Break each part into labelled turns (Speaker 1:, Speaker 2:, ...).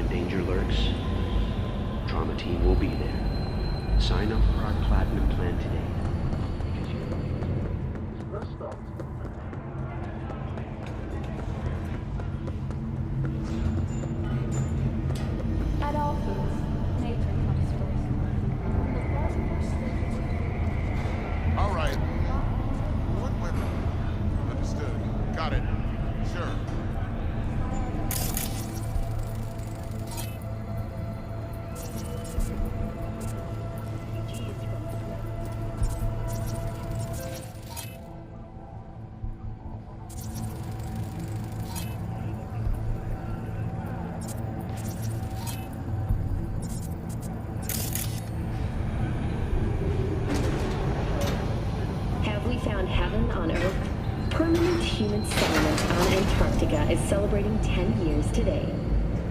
Speaker 1: Danger lurks, Trauma Team will be there. Sign up for our Platinum plan today. Because
Speaker 2: At all foods, nature comes first.
Speaker 3: All right. What weapon? Understood. Got it. Sure.
Speaker 4: Found heaven on Earth. Permanent human settlement on Antarctica is celebrating 10 years today.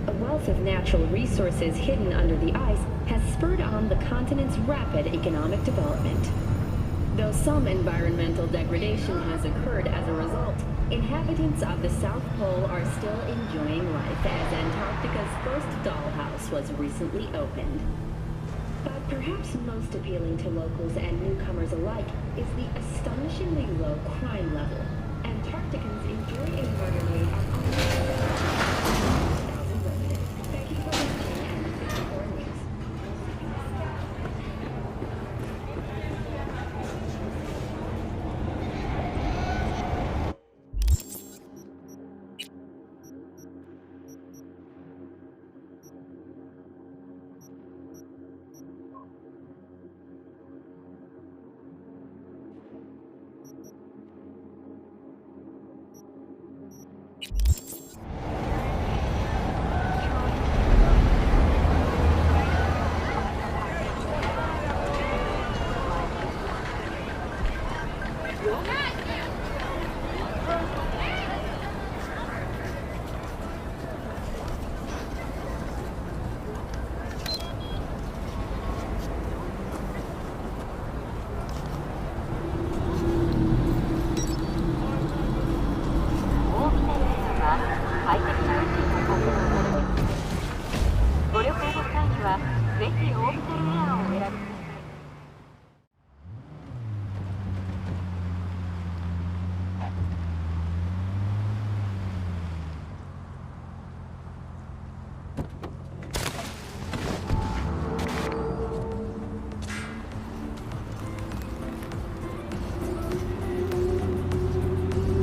Speaker 4: A wealth of natural resources hidden under the ice has spurred on the continent's rapid economic development. Though some environmental degradation has occurred as a result, inhabitants of the South Pole are still enjoying life as Antarctica's first dollhouse was recently opened. But perhaps most appealing to locals and newcomers alike is the astonishingly low crime level. Antarcticans enjoy a murder rate of almost 7,000 residents. Thank you for watching and 54 News.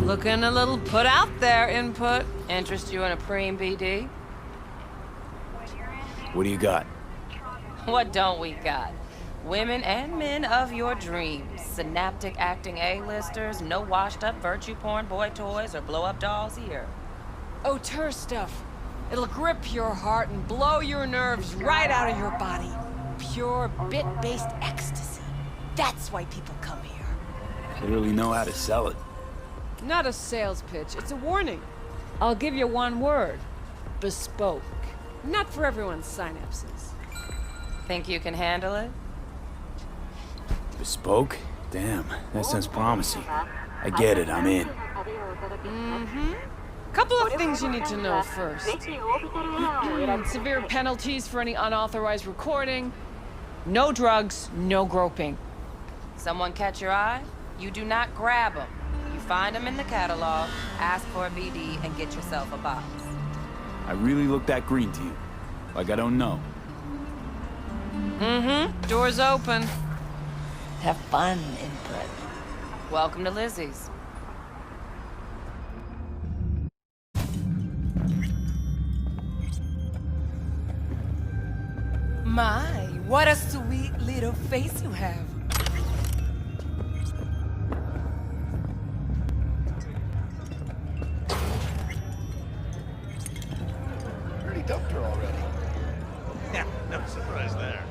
Speaker 5: Looking a little put out there, input. Interest you in a preem BD?
Speaker 6: What do you got?
Speaker 5: What don't we got? Women and men of your dreams. Synaptic acting A-listers, no washed-up virtue porn boy toys or blow-up dolls here.
Speaker 7: Auteur stuff. It'll grip your heart and blow your nerves right out of your body. Pure bit-based ecstasy. That's why people come here.
Speaker 6: Clearly know how to sell it.
Speaker 7: Not a sales pitch, it's a warning. I'll give you one word. Bespoke. Not for everyone's synapses.
Speaker 5: Think you can handle it?
Speaker 6: Bespoke? Damn, that sounds promising. I get it, I'm in.
Speaker 7: Couple of things you need to know first. Severe penalties for any unauthorized recording. No drugs, no groping.
Speaker 5: Someone catch your eye? You do not grab them. You find them in the catalog, ask for a BD, and get yourself a box.
Speaker 6: I really look that green to you. Like I don't know.
Speaker 7: Door's open.
Speaker 8: Have fun, input.
Speaker 5: Welcome to Lizzie's.
Speaker 7: My, what a sweet little face you have.
Speaker 9: Already dumped her already.
Speaker 3: Yeah, no surprise there.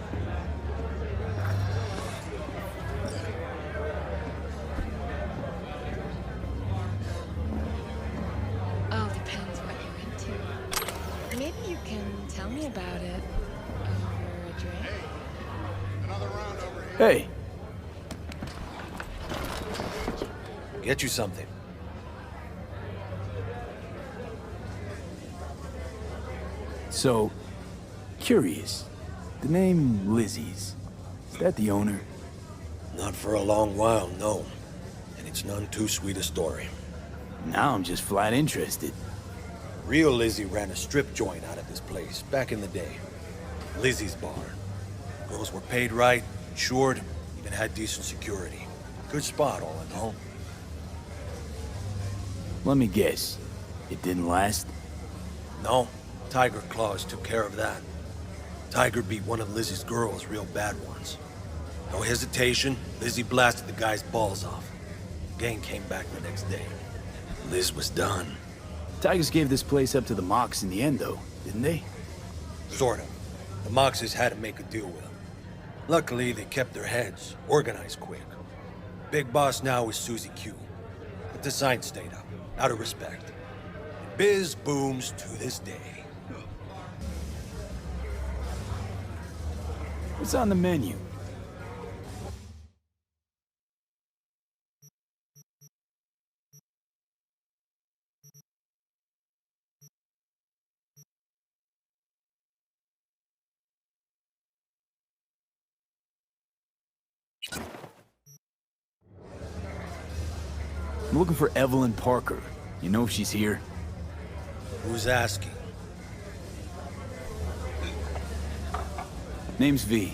Speaker 10: All depends what you're into. Maybe you can tell me about it over a drink.
Speaker 3: Another round over here.
Speaker 6: Hey,
Speaker 9: Get you something.
Speaker 6: so, curious. The name Lizzie's. Is that the owner?
Speaker 9: Not for a long while, no. And it's none too sweet a story.
Speaker 6: Now I'm just flat interested.
Speaker 9: Real Lizzie ran a strip joint out of this place back in the day. Lizzie's Bar. Girls were paid right, insured, even had decent security. Good spot, all in all.
Speaker 6: Let me guess. It didn't last?
Speaker 9: No, Tiger Claws took care of that. Tiger beat one of Lizzie's girls real bad once. No hesitation, Lizzie blasted the guy's balls off. Gang came back the next day. Liz was done.
Speaker 6: Tigers gave this place up to the Mox in the end, though, didn't they?
Speaker 9: Sort of. The Moxes had to make a deal with them. Luckily, they kept their heads, organized quick. Big boss now is Susie Q. But the sign stayed up, out of respect. And biz booms to this day.
Speaker 6: What's on the menu? I'm looking for Evelyn Parker. You know if she's here?
Speaker 9: Who's asking?
Speaker 6: Name's V.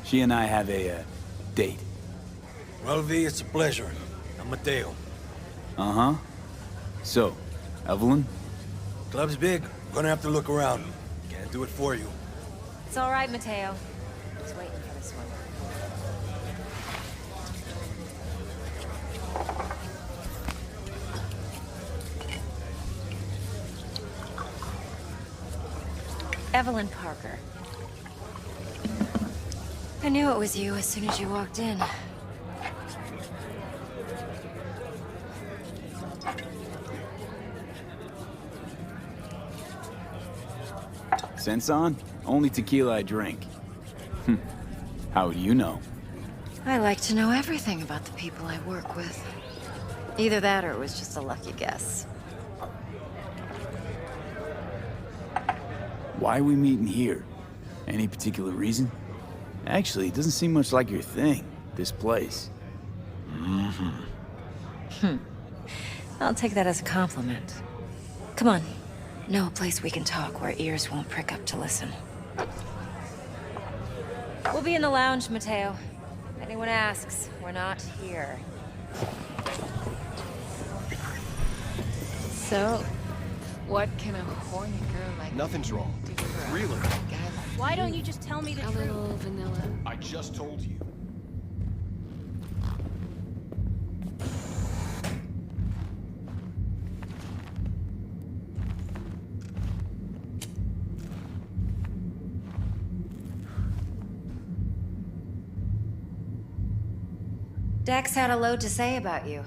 Speaker 6: She and I have a, date.
Speaker 9: Well, V, it's a pleasure. I'm Mateo.
Speaker 6: Uh-huh. So, Evelyn?
Speaker 9: Club's big. Gonna have to look around. Can't do it for you.
Speaker 5: It's all right, Mateo. Just waiting for this one. Evelyn Parker. I knew it was you as soon as you walked in.
Speaker 6: Sense on? Only tequila I drink. How do you know?
Speaker 5: I like to know everything about the people I work with. Either that or it was just a lucky guess.
Speaker 6: Why are we meeting here? Any particular reason? Actually, it doesn't seem much like your thing, this place.
Speaker 5: I'll take that as a compliment. Come on. Know a place we can talk where ears won't prick up to listen. We'll be in the lounge, Mateo. If anyone asks, we're not here.
Speaker 10: So, what can a horny girl like
Speaker 11: Nothing's wrong.
Speaker 10: do for a
Speaker 11: Really?
Speaker 10: guy like
Speaker 2: Why don't you just tell me the
Speaker 10: a
Speaker 2: truth?
Speaker 10: little vanilla?
Speaker 11: I just told you.
Speaker 5: Dex had a load to say about you.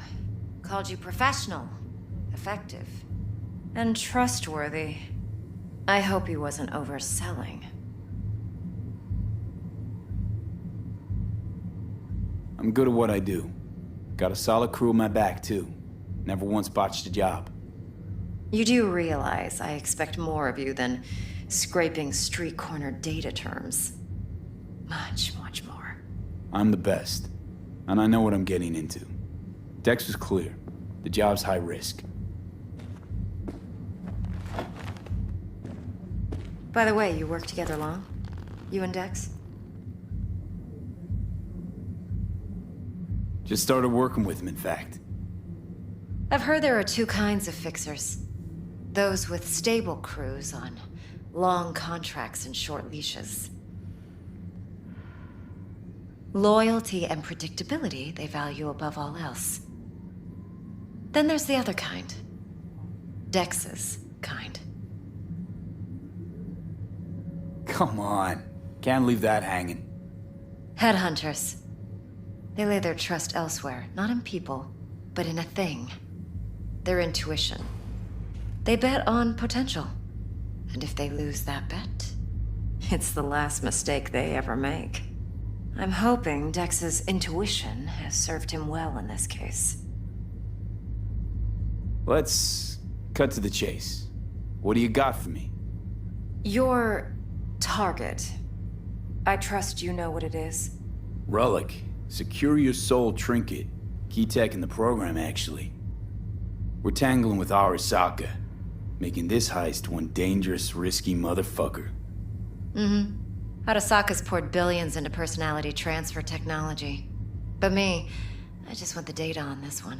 Speaker 5: Called you professional, effective, and trustworthy. I hope he wasn't overselling.
Speaker 6: I'm good at what I do. Got a solid crew on my back, too. Never once botched a job.
Speaker 5: You do realize I expect more of you than scraping street corner data terms. Much, much more.
Speaker 6: I'm the best. And I know what I'm getting into. Dex was clear. The job's high risk.
Speaker 5: By the way, you work together long? You and Dex?
Speaker 6: Just started working with him, in fact.
Speaker 5: I've heard there are two kinds of fixers. Those with stable crews on long contracts and short leashes.
Speaker 11: Loyalty and predictability they value above all else. Then there's the other kind. Dex's kind.
Speaker 6: Come on. Can't leave that hanging.
Speaker 11: Headhunters. They lay their trust elsewhere, not in people, but in a thing. Their intuition. They bet on potential. And if they lose that bet, it's the last mistake they ever make. I'm hoping Dex's intuition has served him well in this case.
Speaker 6: Let's cut to the chase. What do you got for me?
Speaker 11: Your target. I trust you know what it is.
Speaker 6: Relic. Secure your soul trinket. Key tech in the program, actually. We're tangling with Arasaka, making this heist one dangerous, risky motherfucker.
Speaker 11: Mm-hmm. Arasaka's poured billions into personality transfer technology. But me, I just want the data on this one.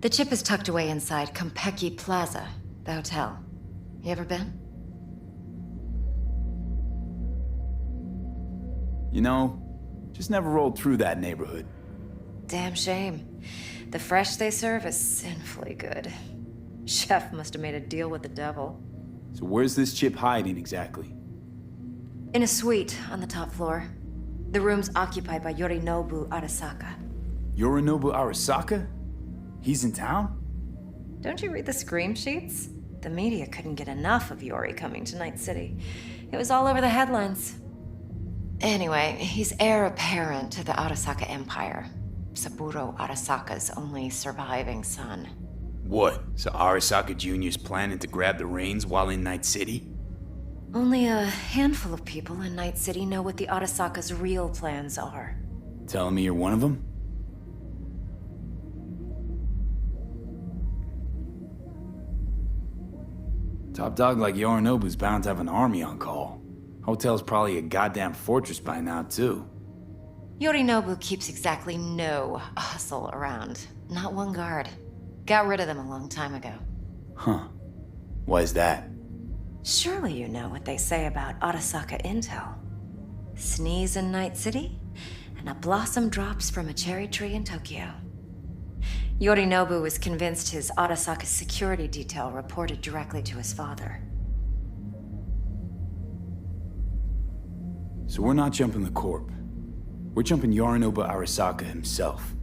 Speaker 11: The chip is tucked away inside Konpeki Plaza, the hotel. You ever been?
Speaker 6: You know, just never rolled through that neighborhood.
Speaker 11: Damn shame. The fresh they serve is sinfully good. Chef must have made a deal with the devil.
Speaker 6: So where's this chip hiding exactly?
Speaker 11: In a suite on the top floor. The room's occupied by Yorinobu Arasaka.
Speaker 6: Yorinobu Arasaka? He's in town?
Speaker 11: Don't you read the scream sheets? The media couldn't get enough of Yori coming to Night City. It was all over the headlines. Anyway, he's heir apparent to the Arasaka Empire. Saburo Arasaka's only surviving son.
Speaker 6: What? So Arasaka Jr.'s planning to grab the reins while in Night City?
Speaker 11: Only a handful of people in Night City know what the Arasaka's real plans are.
Speaker 6: Telling me you're one of them? Top dog like Yorinobu's bound to have an army on call. Hotel's probably a goddamn fortress by now, too.
Speaker 11: Yorinobu keeps exactly no hustle around. Not one guard. Got rid of them a long time ago.
Speaker 6: Huh. Why is that?
Speaker 11: Surely you know what they say about Arasaka intel. Sneeze in Night City, and a blossom drops from a cherry tree in Tokyo. Yorinobu was convinced his Arasaka security detail reported directly to his father.
Speaker 6: So we're not jumping the corp. We're jumping Yorinobu Arasaka himself.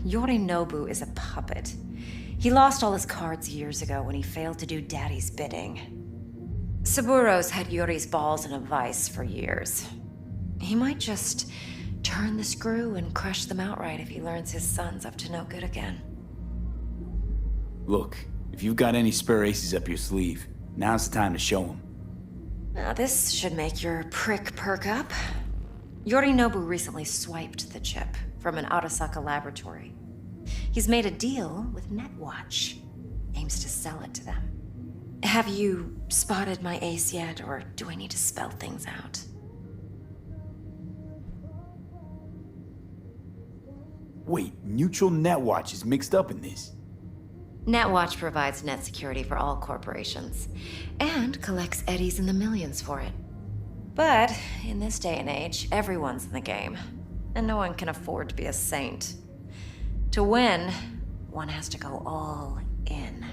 Speaker 11: Yorinobu is a puppet. He lost all his cards years ago when he failed to do Daddy's bidding. Saburo's had Yori's balls in a vice for years. He might just turn the screw and crush them outright if he learns his son's up to no good again.
Speaker 6: Look, if you've got any spare aces up your sleeve, now's the time to show them.
Speaker 11: Now this should make your prick perk up. Yorinobu recently swiped the chip from an Arasaka laboratory. He's made a deal with Netwatch. Aims to sell it to them. Have you spotted my ace yet, or do I need to spell things out?
Speaker 6: Wait, Neutral Netwatch is mixed up in this.
Speaker 11: Netwatch provides net security for all corporations, and collects eddies in the millions for it. But in this day and age, everyone's in the game, and no one can afford to be a saint. To win, one has to go all in.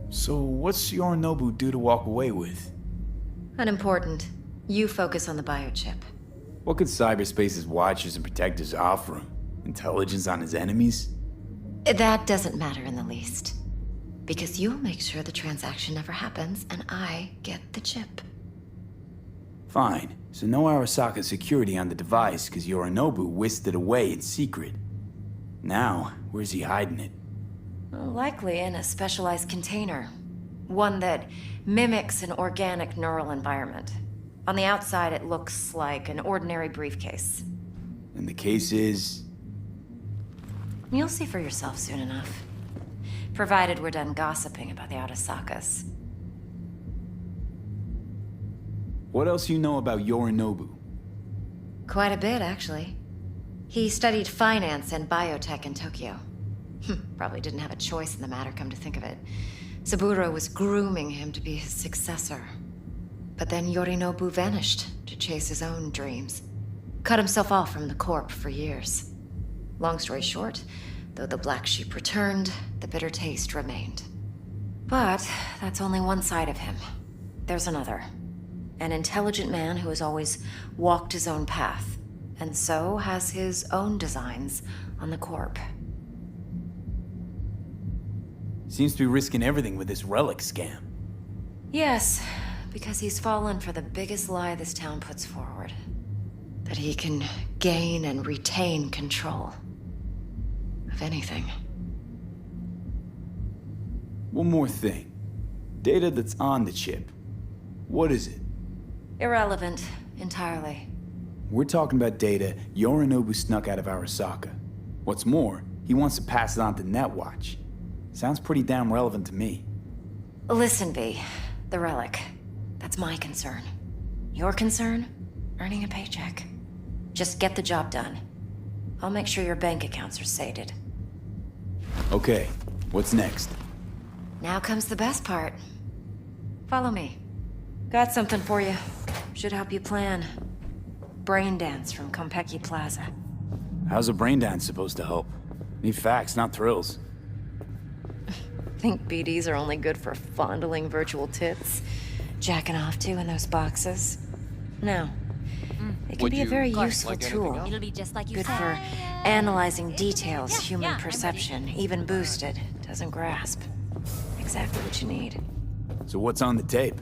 Speaker 6: So what's Yorinobu due to walk away with?
Speaker 11: Unimportant. You focus on the biochip.
Speaker 6: What could cyberspace's watchers and protectors offer him? Intelligence on his enemies?
Speaker 11: That doesn't matter in the least. Because you'll make sure the transaction never happens, and I get the chip.
Speaker 6: Fine. So no Arasaka security on the device, because Yorinobu whisked it away in secret. Now, where's he hiding it?
Speaker 11: Likely in a specialized container. One that mimics an organic neural environment. On the outside, it looks like an ordinary briefcase.
Speaker 6: And the case is...
Speaker 11: You'll see for yourself soon enough. Provided we're done gossiping about the Arasakas.
Speaker 6: What else you know about Yorinobu?
Speaker 11: Quite a bit, actually. He studied finance and biotech in Tokyo. Probably didn't have a choice in the matter, come to think of it. Saburo was grooming him to be his successor. But then Yorinobu vanished to chase his own dreams. Cut himself off from the Corp for years. Long story short, though the black sheep returned, the bitter taste remained. But that's only one side of him. There's another. An intelligent man who has always walked his own path, and so has his own designs on the Corp.
Speaker 6: Seems to be risking everything with this relic scam.
Speaker 11: Yes, because he's fallen for the biggest lie this town puts forward. That he can gain and retain control of anything.
Speaker 6: One more thing. Data that's on the chip. What is it?
Speaker 11: Irrelevant, entirely.
Speaker 6: We're talking about data Yorinobu snuck out of Arasaka. What's more, he wants to pass it on to Netwatch. Sounds pretty damn relevant to me.
Speaker 11: Listen, V. The relic. That's my concern. Your concern? Earning a paycheck. Just get the job done. I'll make sure your bank accounts are sated.
Speaker 6: Okay, what's next?
Speaker 11: Now comes the best part. Follow me. Got something for you. Should help you plan. Brain dance from Konpeki Plaza.
Speaker 6: How's a brain dance supposed to help? Need facts, not thrills.
Speaker 11: Think BDs are only good for fondling virtual tits? Jacking off to in those boxes? No. It can be a very useful tool.
Speaker 12: It'll be just like you
Speaker 11: Good
Speaker 12: said.
Speaker 11: for analyzing details human perception, even boosted, doesn't grasp. Exactly what you need.
Speaker 6: So what's on the tape?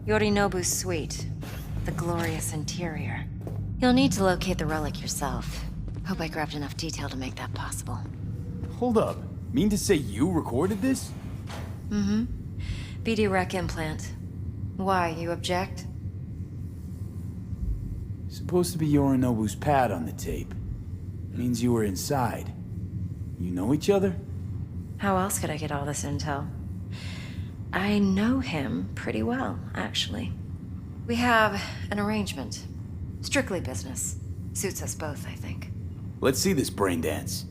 Speaker 11: Yorinobu's suite. The glorious interior. You'll need to locate the relic yourself. Hope I grabbed enough detail to make that possible.
Speaker 6: Hold up. Mean to say you recorded this?
Speaker 11: Mm-hmm. BD rec implant. Why, you object?
Speaker 6: Supposed to be Yorinobu's pad on the tape. Means you were inside. You know each other?
Speaker 11: How else could I get all this intel? I know him pretty well, actually. We have an arrangement. Strictly business. Suits us both, I think.
Speaker 6: Let's see this brain dance.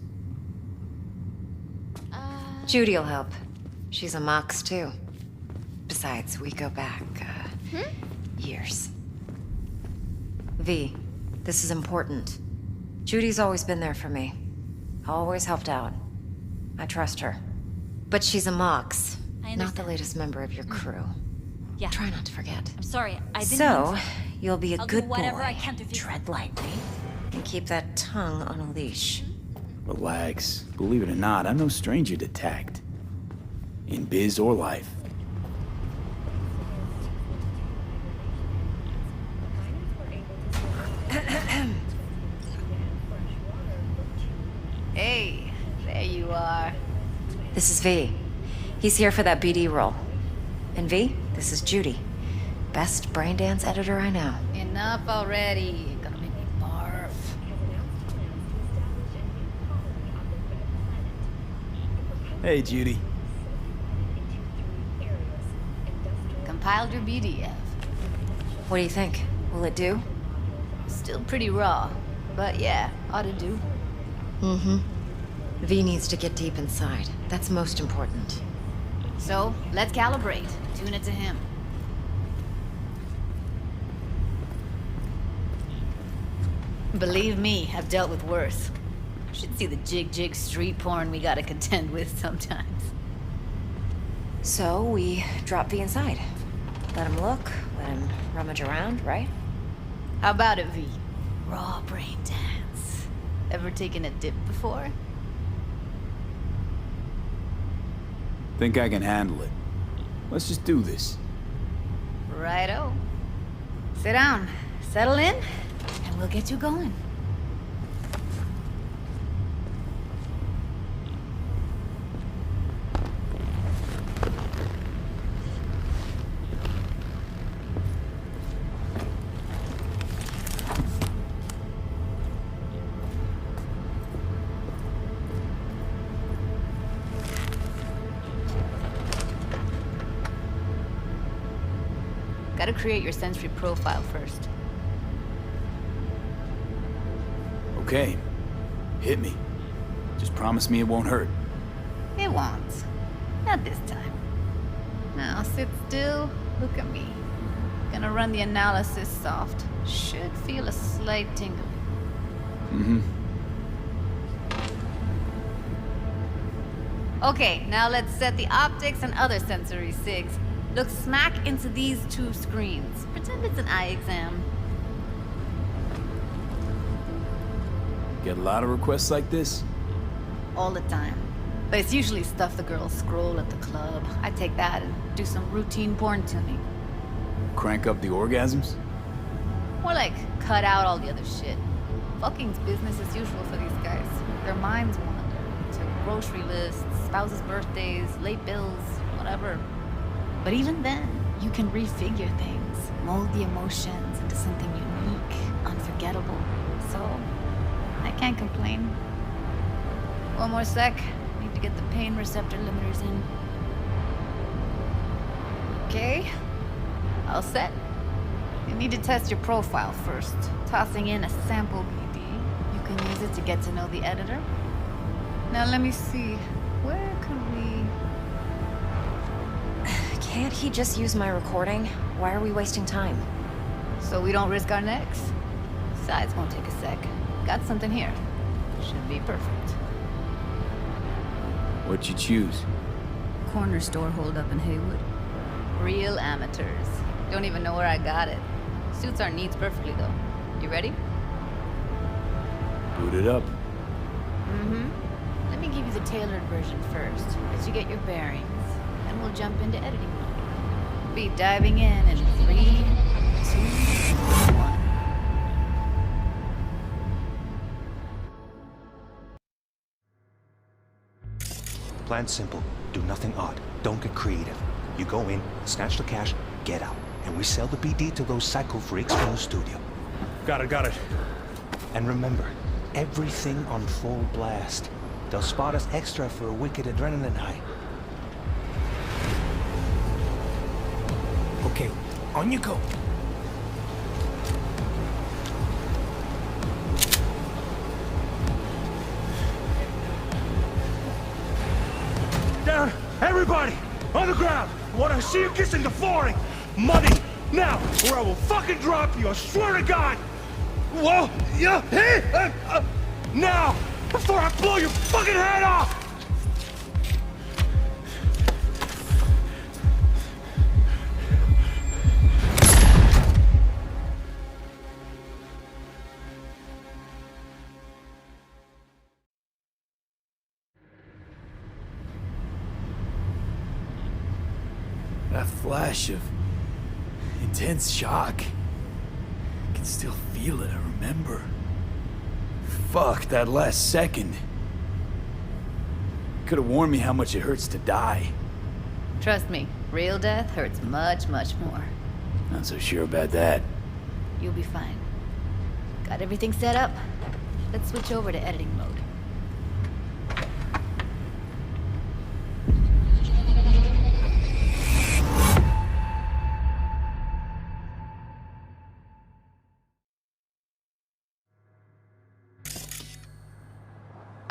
Speaker 11: Judy'll help. She's a Mox, too. Besides, we go back, years. V, this is important. Judy's always been there for me. Always helped out. I trust her. But she's a Mox, not the latest member of your crew.
Speaker 12: Yeah.
Speaker 11: Try not to forget.
Speaker 12: I'm sorry, I didn't
Speaker 11: So,
Speaker 12: mean to.
Speaker 11: you'll be a
Speaker 12: I'll
Speaker 11: good
Speaker 12: do whatever
Speaker 11: boy.
Speaker 12: I can to fix it.
Speaker 11: Tread lightly. And keep that tongue on a leash.
Speaker 6: Relax. Believe it or not, I'm no stranger to tact. In biz or life.
Speaker 13: Hey, there you are.
Speaker 11: This is V. He's here for that BD role. And V, this is Judy. Best brain dance editor I know.
Speaker 13: Enough already. Gonna make me barf.
Speaker 6: Hey, Judy.
Speaker 13: Compiled your BDF.
Speaker 11: What do you think? Will it do?
Speaker 13: Still pretty raw, but yeah, ought to do.
Speaker 11: Mm-hmm. V needs to get deep inside. That's most important.
Speaker 13: So, let's calibrate. Tune it to him. Believe me, I've dealt with worse. Should see the jig street porn we gotta contend with sometimes.
Speaker 11: So, we drop V inside. Let him look, let him rummage around, right?
Speaker 13: How about it, V? Raw brain dance. Ever taken a dip before?
Speaker 6: Think I can handle it. Let's just do this.
Speaker 13: Righto. Sit down, settle in, and we'll get you going. Gotta create your sensory profile first.
Speaker 6: Okay. Hit me. Just promise me it won't hurt.
Speaker 13: It won't. Not this time. Now sit still, look at me. Gonna Gonna run the analysis soft. Should feel a slight tingle.
Speaker 6: Mm-hmm.
Speaker 13: Okay, now let's set the optics and other sensory sigs. Look smack into these two screens. Pretend it's an eye exam.
Speaker 6: Get a lot of requests like this?
Speaker 13: All the time. But it's usually stuff the girls scroll at the club. I take that and do some routine porn tuning.
Speaker 6: Crank up the orgasms?
Speaker 13: More like cut out all the other shit. Fucking's business as usual for these guys. Their minds wander to grocery lists, spouses' birthdays, late bills, whatever. But even then, you can refigure things, mold the emotions into something unique, unforgettable. So, I can't complain. One more sec. Need to get the pain receptor limiters in. Okay. All set. You need to test your profile first. Tossing in a sample BD. You can use it to get to know the editor. Now let me see. Where could we...
Speaker 11: Can't he just use my recording? Why are we wasting time?
Speaker 13: So we don't risk our necks. Besides, won't take a sec. Got something here. Should be perfect.
Speaker 6: What'd you choose?
Speaker 13: Corner store holdup in Haywood. Real amateurs. Don't even know where I got it. Suits our needs perfectly, though. You ready?
Speaker 6: Boot it up.
Speaker 13: Mm-hmm. Let me give you the tailored version first, as you get your bearings. Then we'll jump into editing mode. Be diving in 3, 2, 1.
Speaker 14: Plan simple. Do nothing odd. Don't get creative. You go in, snatch the cash, get out. And we sell the BD to those psycho freaks from the studio.
Speaker 9: Got it.
Speaker 14: And remember, everything on full blast. They'll spot us extra for a wicked adrenaline high. Okay, on you go.
Speaker 9: Down! Everybody! On the ground! I want to see you kissing the flooring! Money! Now! Or I will fucking drop you! I swear to God! Whoa! Yeah! Hey! Now! Before I blow your fucking head off!
Speaker 6: That flash of intense shock. I can still feel it, I remember. Fuck, that last second. Could have warned me how much it hurts to die.
Speaker 13: Trust me, real death hurts much, much more.
Speaker 6: Not so sure about that.
Speaker 13: You'll be fine. Got everything set up? Let's switch over to editing mode.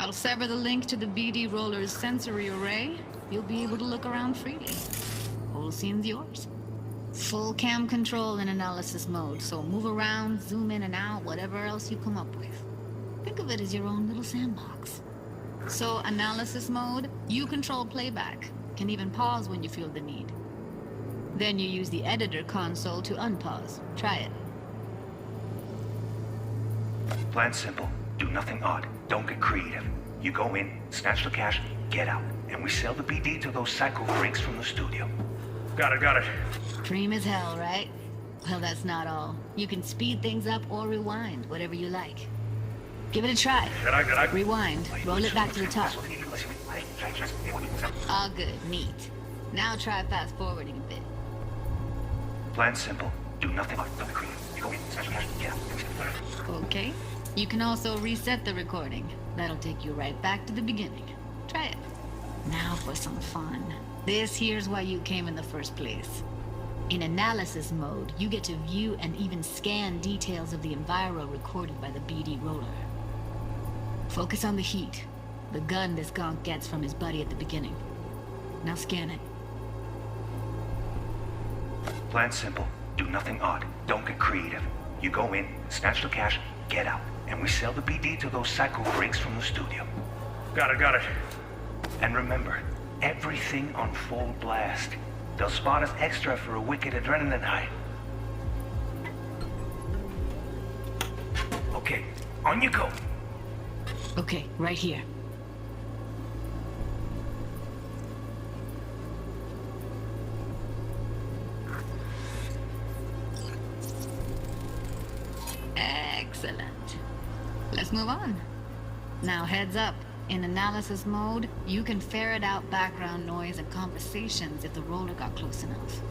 Speaker 13: I'll sever the link to the BD Roller's sensory array. You'll be able to look around freely. Whole scene's yours. Full cam control in analysis mode, so move around, zoom in and out, whatever else you come up with. Think of it as your own little sandbox. So, analysis mode, you control playback. Can even pause when you feel the need. Then you use the editor console to unpause. Try it.
Speaker 14: Plan simple. Do nothing odd. Don't get creative. You go in, snatch the cash, get out. And we sell the BD to those psycho freaks from the studio.
Speaker 9: Got it.
Speaker 13: Cream as hell, right? Well, that's not all. You can speed things up or rewind, whatever you like. Give it a try. Rewind. Roll it back to the top. All good. Neat. Now try fast forwarding a bit.
Speaker 14: Plan simple. Do nothing odd. Don't get creative. You go in, snatch the cash, get out.
Speaker 13: Okay. You can also reset the recording. That'll take you right back to the beginning. Try it. Now for some fun. This here's why you came in the first place. In analysis mode, you get to view and even scan details of the enviro recorded by the BD Roller. Focus on the heat, the gun this gonk gets from his buddy at the beginning. Now scan it.
Speaker 14: Plan simple. Do nothing odd. Don't get creative. You go in, snatch the cash, get out, and we sell the BD to those psycho freaks from the studio.
Speaker 3: Got it.
Speaker 14: And remember, everything on full blast. They'll spot us extra for a wicked adrenaline high. Okay, on you go.
Speaker 13: Okay, right here. Excellent. Let's move on. Now heads up. In analysis mode, you can ferret out background noise and conversations if the roller got close enough.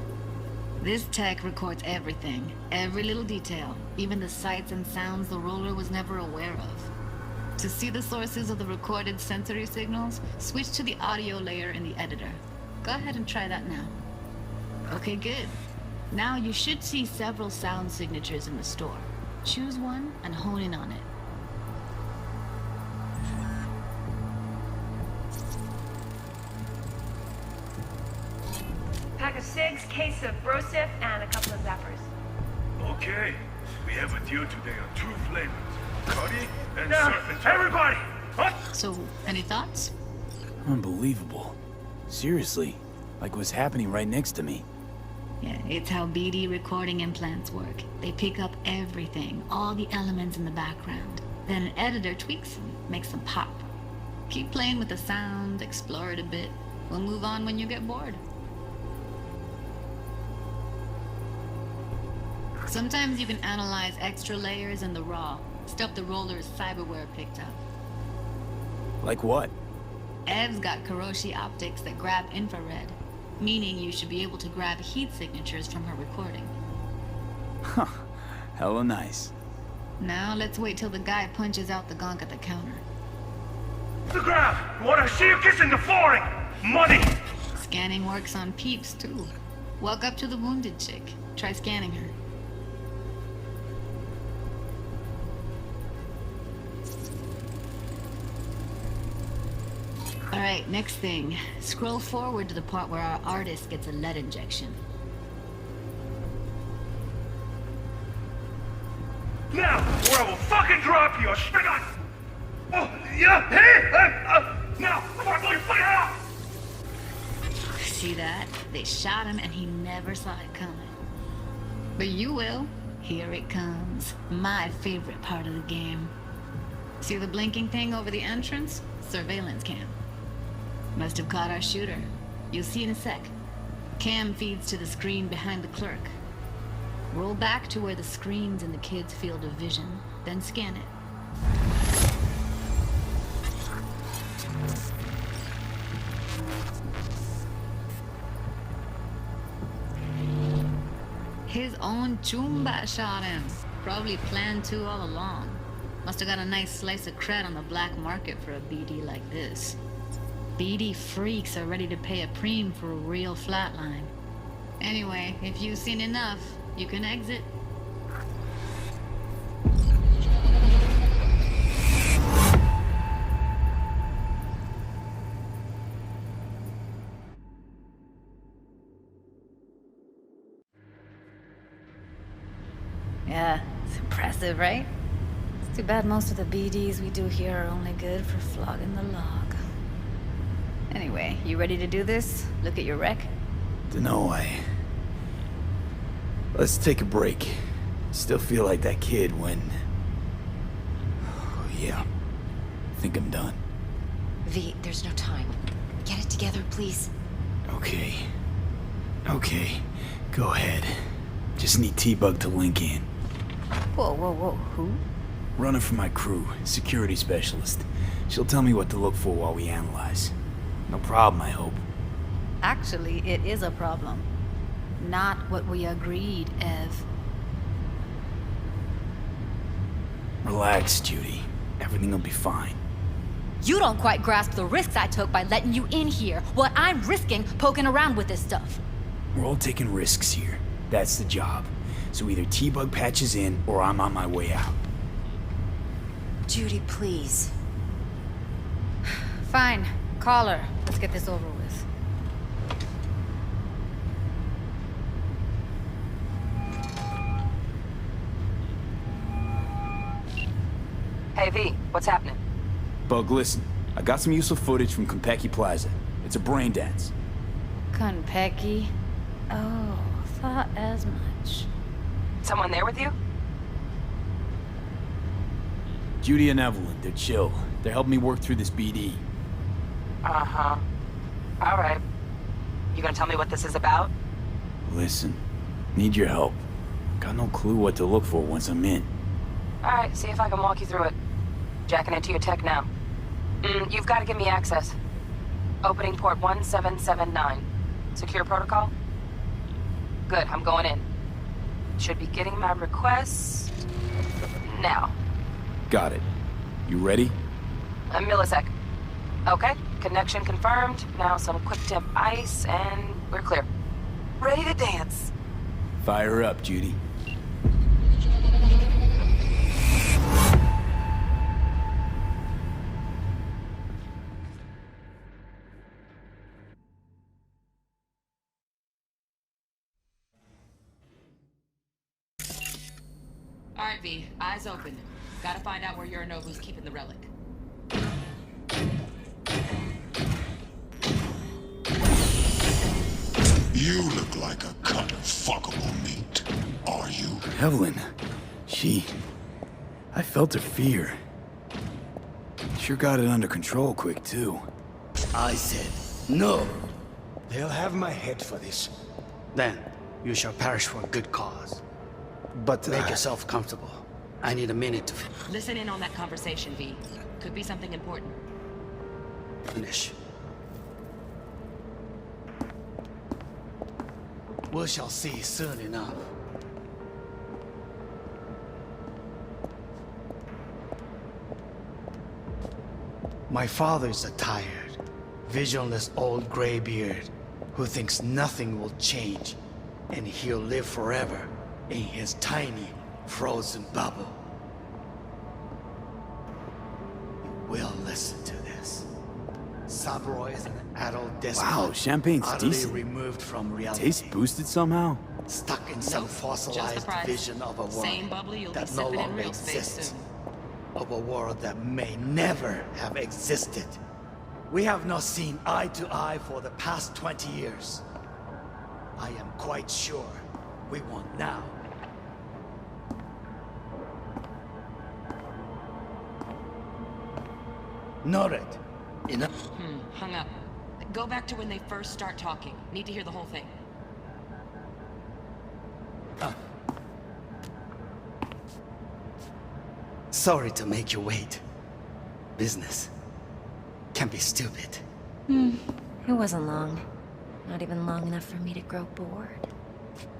Speaker 13: This tech records everything, every little detail, even the sights and sounds the roller was never aware of. To see the sources of the recorded sensory signals, switch to the audio layer in the editor. Go ahead and try that now. Okay, good. Now you should see several sound signatures in the store. Choose one and hone in on it.
Speaker 2: Pack of cigs, case of Brosif, and a couple of zappers.
Speaker 3: Okay. We have a deal today on 2 flavors. Cuddy and
Speaker 9: Now,
Speaker 3: Serpent.
Speaker 9: everybody!
Speaker 3: What?
Speaker 13: So, any thoughts?
Speaker 6: Unbelievable. Seriously, like what's happening right next to me.
Speaker 13: Yeah, it's how BD recording implants work. They pick up everything, all the elements in the background. Then an editor tweaks them, makes them pop. Keep playing with the sound, explore it a bit. We'll move on when you get bored. Sometimes you can analyze extra layers in the raw, stuff the roller's cyberware picked up.
Speaker 6: Like what?
Speaker 13: Ev's got Kiroshi optics that grab infrared, meaning you should be able to grab heat signatures from her recording.
Speaker 6: Huh. Hella nice.
Speaker 13: Now let's wait till the guy punches out the gonk at the counter.
Speaker 9: The grab! Wanna see you kissing the flooring! Money!
Speaker 13: Scanning works on peeps, too. Walk up to the wounded chick. Try scanning her. Alright, next thing. Scroll forward to the part where our artist gets a lead injection.
Speaker 9: Now, or I will fucking drop you! Spring on! Oh, yeah, hey! Now, come on, boy, put it out!
Speaker 13: See that? They shot him and he never saw it coming. But you will. Here it comes. My favorite part of the game. See the blinking thing over the entrance? Surveillance cam. Must have caught our shooter. You'll see in a sec. Cam feeds to the screen behind the clerk. Roll back to where the screen's in the kid's field of vision, then scan it. His own Chumba shot him. Probably planned to all along. Must have got a nice slice of cred on the black market for a BD like this. BD freaks are ready to pay a preem for a real flatline. Anyway, if you've seen enough, you can exit.
Speaker 12: Yeah, it's impressive, right? It's too bad most of the BDs we do here are only good for flogging the log. Anyway, you ready to do this? Look at your wreck?
Speaker 6: Dunno, Let's take a break. Still feel like that kid when... Oh, yeah. I think I'm done.
Speaker 11: V, there's no time. Get it together, please.
Speaker 6: Okay. Okay. Go ahead. Just need T-Bug to link in.
Speaker 12: Whoa, who?
Speaker 6: Running for my crew, security specialist. She'll tell me what to look for while we analyze. No problem, I hope.
Speaker 12: Actually, it is a problem. Not what we agreed, Ev.
Speaker 6: Relax, Judy. Everything will be fine.
Speaker 12: You don't quite grasp the risks I took by letting you in here. What I'm risking poking around with this stuff.
Speaker 6: We're all taking risks here. That's the job. So either T-Bug patches in, or I'm on my way out.
Speaker 11: Judy, please.
Speaker 12: Fine. Call her. Let's get this over with.
Speaker 5: Hey, V, what's happening?
Speaker 6: Bug, listen. I got some useful footage from Konpeki Plaza. It's a brain dance.
Speaker 12: Konpeki? Oh, thought as much.
Speaker 5: Someone there with you?
Speaker 6: Judy and Evelyn, they're chill. They're helping me work through this BD.
Speaker 5: Uh-huh. All right. You gonna tell me what this is about?
Speaker 6: Listen, need your help. Got no clue what to look for once I'm in.
Speaker 5: All right, see if I can walk you through it. Jacking into your tech now. You've got to give me access. Opening port 1779. Secure protocol? Good, I'm going in. Should be getting my request now.
Speaker 6: Got it. You ready?
Speaker 5: A millisec. Okay, connection confirmed. Now some quick temp ice, and we're clear. Ready to dance.
Speaker 6: Fire her up, Judy.
Speaker 5: All right, V, eyes open. Gotta find out where Yorinobu's keeping the relic.
Speaker 15: You look like a cut of fuckable meat. Are you?
Speaker 6: Evelyn. I felt her fear. Sure got it under control quick, too.
Speaker 16: I said, no. They'll have my head for this. Then, you shall perish for a good cause. But make yourself comfortable. I need a minute to
Speaker 5: Listen in on that conversation, V. Could be something important.
Speaker 16: finish. We shall see soon enough. My father's a tired, visionless old graybeard who thinks nothing will change, and he'll live forever in his tiny, frozen bubble. You will listen to this. Saburo is an adult despot.
Speaker 6: Wow, champagne's
Speaker 16: utterly
Speaker 6: decent.
Speaker 16: removed from reality.
Speaker 6: Taste boosted somehow?
Speaker 16: Stuck in some fossilized vision of a world
Speaker 5: Same bubbly you'll be
Speaker 16: that no
Speaker 5: sipping in
Speaker 16: longer
Speaker 5: real space
Speaker 16: exists.
Speaker 5: soon.
Speaker 16: Of a world that may never have existed. We have not seen eye to eye for the past 20 years. I am quite sure we won't now. Noted. Enough.
Speaker 5: Hung up. Go back to when they first start talking. Need to hear the whole thing.
Speaker 16: Sorry to make you wait. Business can be stupid.
Speaker 11: It wasn't long. Not even long enough for me to grow bored.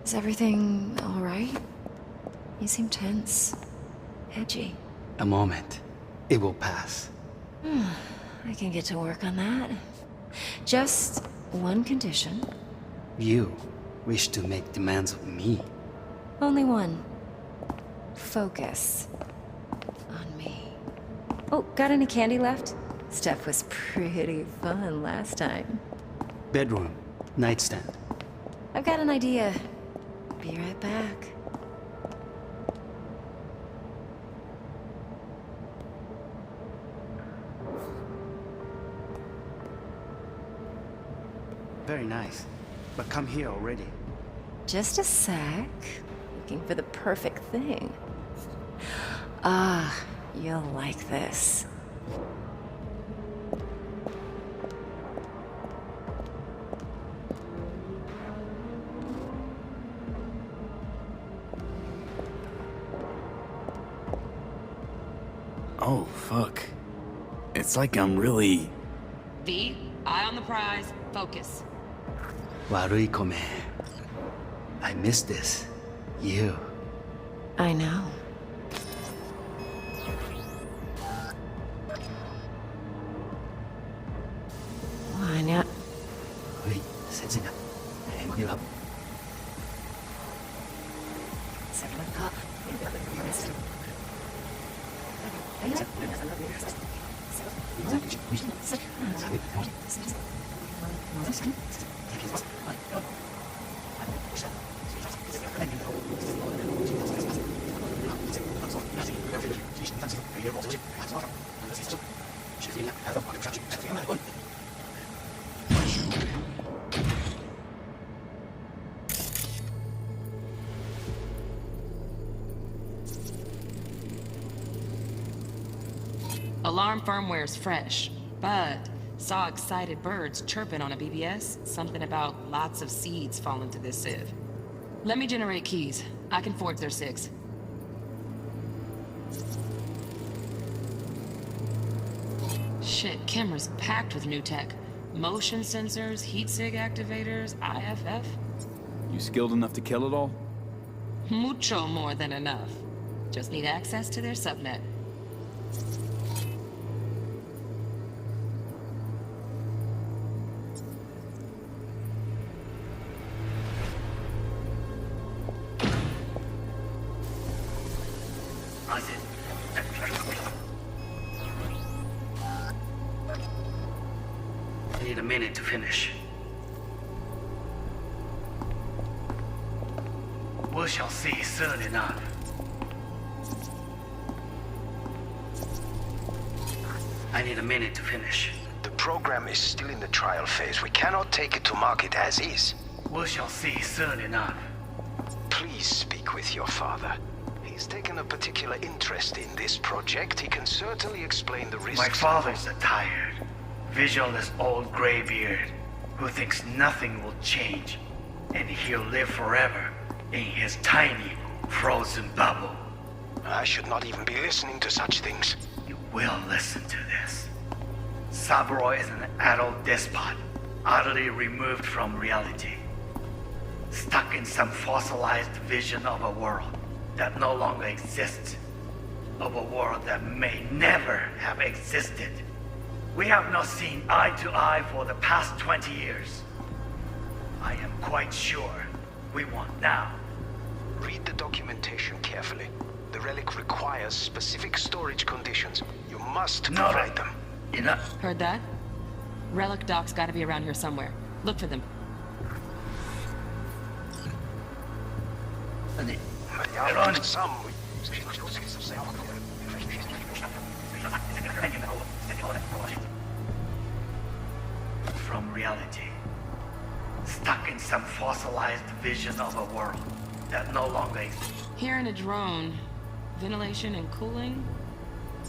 Speaker 11: Is everything all right? You seem tense. Edgy.
Speaker 16: A moment. It will pass.
Speaker 11: I can get to work on that. Just one condition.
Speaker 16: You wish to make demands of me.
Speaker 11: Only one. Focus. On me. Oh, got any candy left? Stuff was pretty fun last time.
Speaker 16: Bedroom. Nightstand.
Speaker 11: I've got an idea. Be right back.
Speaker 16: Very nice. But come here already.
Speaker 11: Just a sec. Looking for the perfect thing. Ah, you'll like this.
Speaker 6: Oh, fuck. It's like I'm really...
Speaker 5: V, eye on the prize. Focus.
Speaker 16: Warui kome. I miss this. You.
Speaker 11: I know. Why not?
Speaker 16: Wait, sensing up. Hang you up.
Speaker 5: Alarm firmware's fresh, but saw excited birds chirping on a BBS. Something about lots of seeds falling to this sieve. Let me generate keys. I can forge their SIGs. Shit, camera's packed with new tech. Motion sensors, heat sig activators, IFF.
Speaker 6: You skilled enough to kill it all?
Speaker 5: Mucho more than enough. Just need access to their subnet.
Speaker 16: I need a minute to finish. We shall see soon enough. I need a minute to finish.
Speaker 17: The program is still in the trial phase. We cannot take it to market as is.
Speaker 16: We shall see soon enough.
Speaker 17: Please speak with your father. He's taken a particular interest in this project. He can certainly explain the risks.
Speaker 16: My father's a tired, visionless old graybeard who thinks nothing will change, and he'll live forever in his tiny, frozen bubble.
Speaker 17: I should not even be listening to such things.
Speaker 16: You will listen to this. Saburo is an adult despot, utterly removed from reality. Stuck in some fossilized vision of a world that no longer exists. Of a world that may never have existed. We have not seen eye to eye for the past 20 years. I am quite sure we want now.
Speaker 17: Read the documentation carefully. The relic requires specific storage conditions. You must provide them.
Speaker 16: Enough.
Speaker 5: Heard that? Relic doc's gotta be around here somewhere. Look for them.
Speaker 16: From reality. Stuck in some fossilized vision of a world that no longer exists.
Speaker 5: Here in a drone. Ventilation and cooling?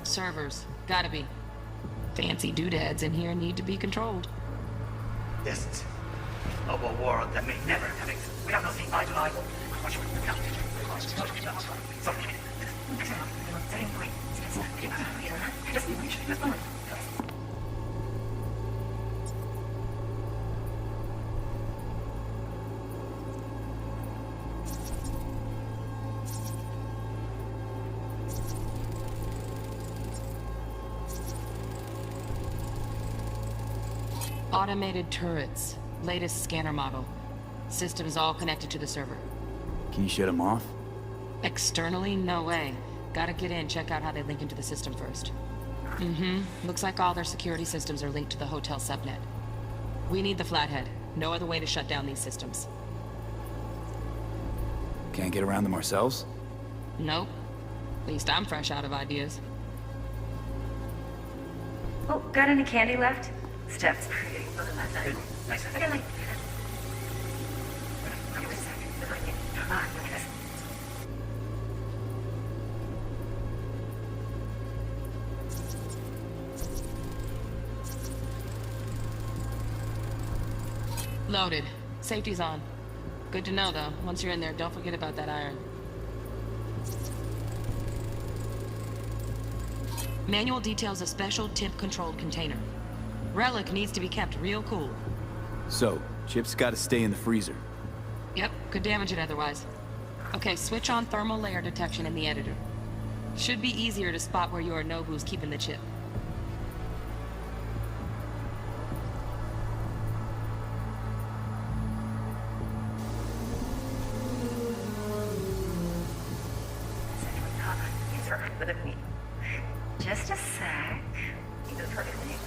Speaker 5: Servers. Gotta be. Fancy doodads in here need to be controlled.
Speaker 16: Distant. Of a world that may never have existed. We have not seen eye to eye.
Speaker 5: Automated turrets. Latest scanner model. Systems all connected to the server.
Speaker 6: Can you shut them off?
Speaker 5: Externally, no way. Gotta get in, check out how they link into the system first. Mm-hmm. Looks like all their security systems are linked to the hotel subnet. We need the flathead. No other way to shut down these systems.
Speaker 6: Can't get around them ourselves?
Speaker 5: Nope. At least I'm fresh out of ideas.
Speaker 2: Oh, got any candy left? Stuff's pretty. Nice.
Speaker 5: Loaded. Safety's on. Good to know, though. Once you're in there, don't forget about that iron. Manual details a special temp-controlled container. Relic needs to be kept real cool.
Speaker 6: So, Chip's gotta stay in the freezer.
Speaker 5: Yep, could damage it otherwise. Okay, switch on thermal layer detection in the editor. Should be easier to spot where Yorinobu's keeping the chip.
Speaker 2: Just a sec. You do the perfect thing.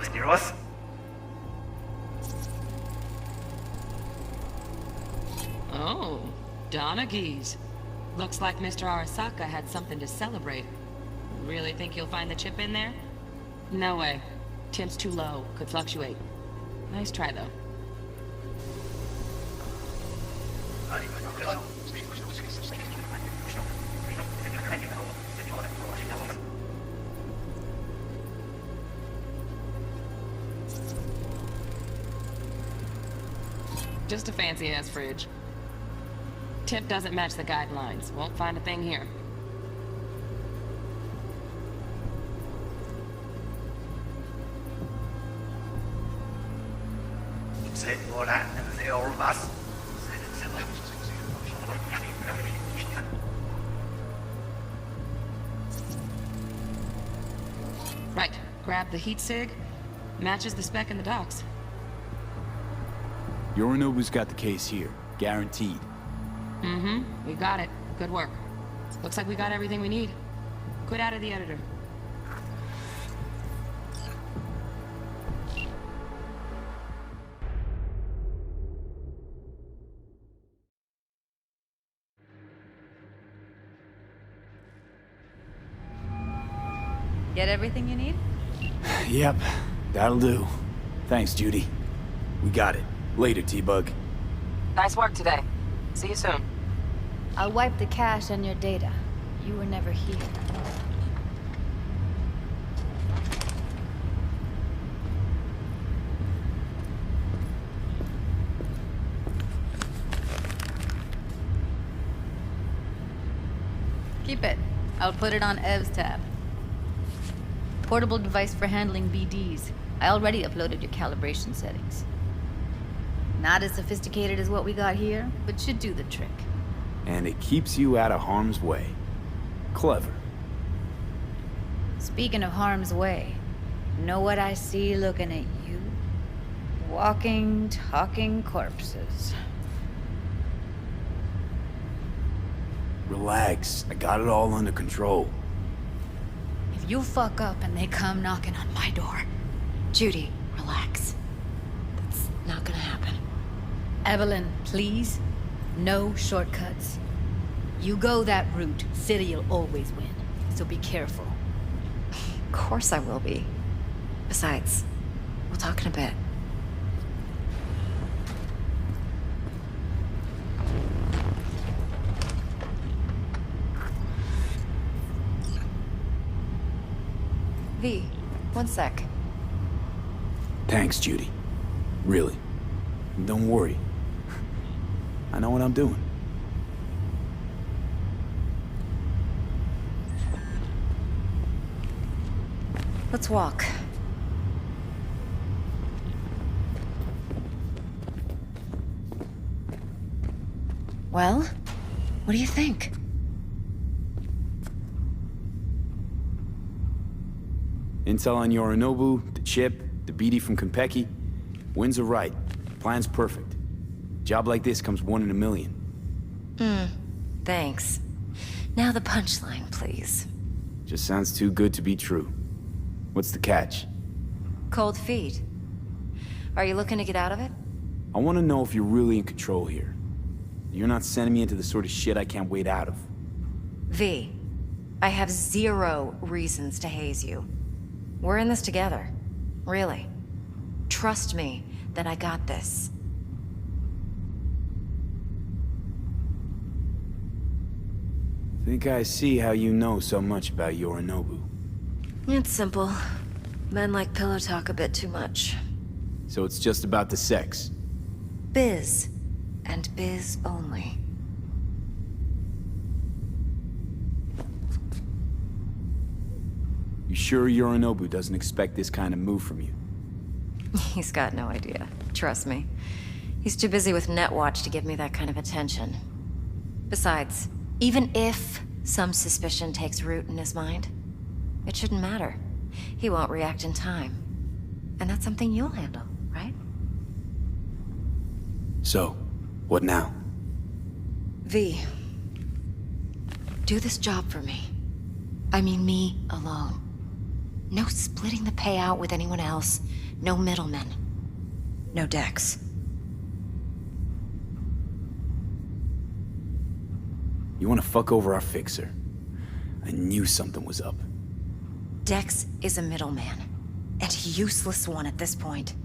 Speaker 18: dangerous.
Speaker 5: Oh, Donaghys. Looks like Mr. Arasaka had something to celebrate. Really think you'll find the chip in there? No way. Temp's too low. Could fluctuate. Nice try, though. Just a fancy-ass fridge. Tip doesn't match the guidelines. Won't find a thing here.
Speaker 18: Say all that, say all of us.
Speaker 5: Right. Grab the heat sig. Matches the spec in the docks.
Speaker 6: Yorinobu's got the case here. Guaranteed.
Speaker 5: Mm-hmm. We got it. Good work. Looks like we got everything we need. Quit out of the editor.
Speaker 12: Get everything you need?
Speaker 6: Yep, that'll do. Thanks, Judy. We got it. Later, T-Bug.
Speaker 5: Nice work today. See you soon.
Speaker 12: I'll wipe the cache on your data. You were never here. Keep it. I'll put it on Ev's tab. Portable device for handling BDs. I already uploaded your calibration settings. Not as sophisticated as what we got here, but should do the trick.
Speaker 6: And it keeps you out of harm's way. Clever.
Speaker 12: Speaking of harm's way, know what I see looking at you? Walking, talking corpses.
Speaker 6: Relax. I got it all under control.
Speaker 12: If you fuck up and they come knocking on my door...
Speaker 11: Judy, relax. That's not gonna happen.
Speaker 12: Evelyn, please. No shortcuts. You go that route, City'll always win. So be careful.
Speaker 11: Of course I will be. Besides, we'll talk in a bit. V, one sec.
Speaker 6: Thanks, Judy. Really. Don't worry. I know what I'm doing.
Speaker 11: Let's walk. Well, what do you think?
Speaker 6: Intel on Yorinobu, the chip, the BD from Konpeki. Winds are right. Plan's perfect. Job like this comes 1 in a million.
Speaker 11: Thanks. Now the punchline, please.
Speaker 6: Just sounds too good to be true. What's the catch?
Speaker 11: Cold feet. Are you looking to get out of it?
Speaker 6: I want to know if you're really in control here. You're not sending me into the sort of shit I can't wait out of.
Speaker 11: V, I have 0 reasons to haze you. We're in this together. Really. Trust me that I got this.
Speaker 6: Think I see how you know so much about Yorinobu.
Speaker 11: It's simple. Men like pillow talk a bit too much.
Speaker 6: So it's just about the sex.
Speaker 11: Biz. And biz only.
Speaker 6: You sure Yorinobu doesn't expect this kind of move from you?
Speaker 11: He's got no idea. Trust me. He's too busy with Netwatch to give me that kind of attention. Besides, even if some suspicion takes root in his mind, it shouldn't matter. He won't react in time. And that's something you'll handle, right?
Speaker 6: So, what now?
Speaker 11: V, do this job for me. I mean me alone. No splitting the payout with anyone else. No middlemen. No Dex.
Speaker 6: You want to fuck over our fixer? I knew something was up.
Speaker 11: Dex is a middleman. And a useless one at this point.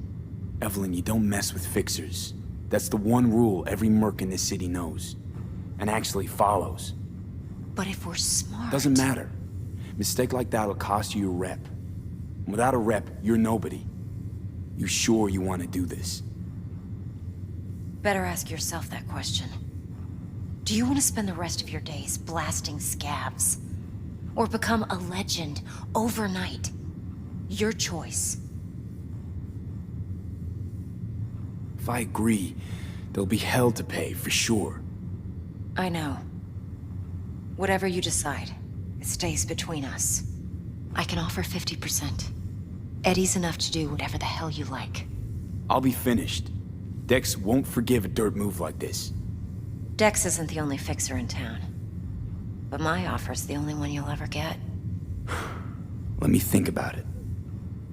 Speaker 6: Evelyn, you don't mess with fixers. That's the one rule every merc in this city knows. And actually follows.
Speaker 11: But if we're smart...
Speaker 6: Doesn't matter. Mistake like that'll cost you your rep. Without a rep, you're nobody. You sure you want to do this?
Speaker 11: Better ask yourself that question. Do you want to spend the rest of your days blasting scabs? Or become a legend overnight? Your choice.
Speaker 6: If I agree, there'll be hell to pay, for sure.
Speaker 11: I know. Whatever you decide, it stays between us. I can offer 50%. Eddie's enough to do whatever the hell you like.
Speaker 6: I'll be finished. Dex won't forgive a dirt move like this.
Speaker 11: Dex isn't the only fixer in town. But my offer's the only one you'll ever get.
Speaker 6: Let me think about it.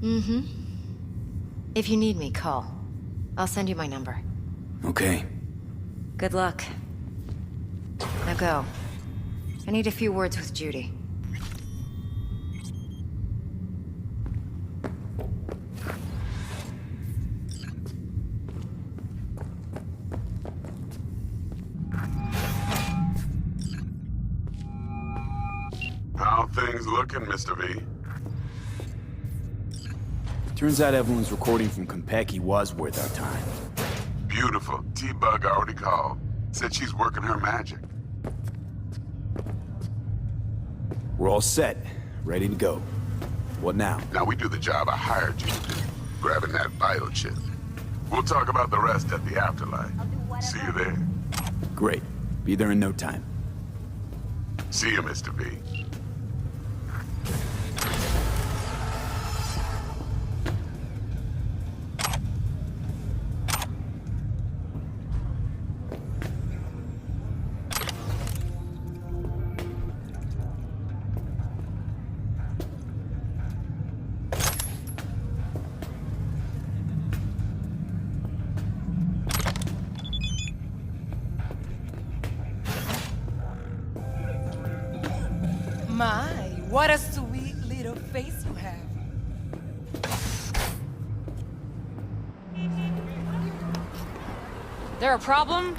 Speaker 11: Mm-hmm. If you need me, call. I'll send you my number.
Speaker 6: Okay.
Speaker 11: Good luck. Now go. I need a few words with Judy.
Speaker 19: How things looking, Mr. V?
Speaker 6: Turns out Evelyn's recording from Konpeki was worth our time.
Speaker 19: Beautiful. T-Bug already called. Said she's working her magic.
Speaker 6: We're all set. Ready to go. What now?
Speaker 19: Now we do the job I hired you to do. Grabbing that biochip. We'll talk about the rest at the afterlife. See you there.
Speaker 6: Great. Be there in no time.
Speaker 19: See you, Mr. V.
Speaker 7: My, what a sweet little face you have. There a problem?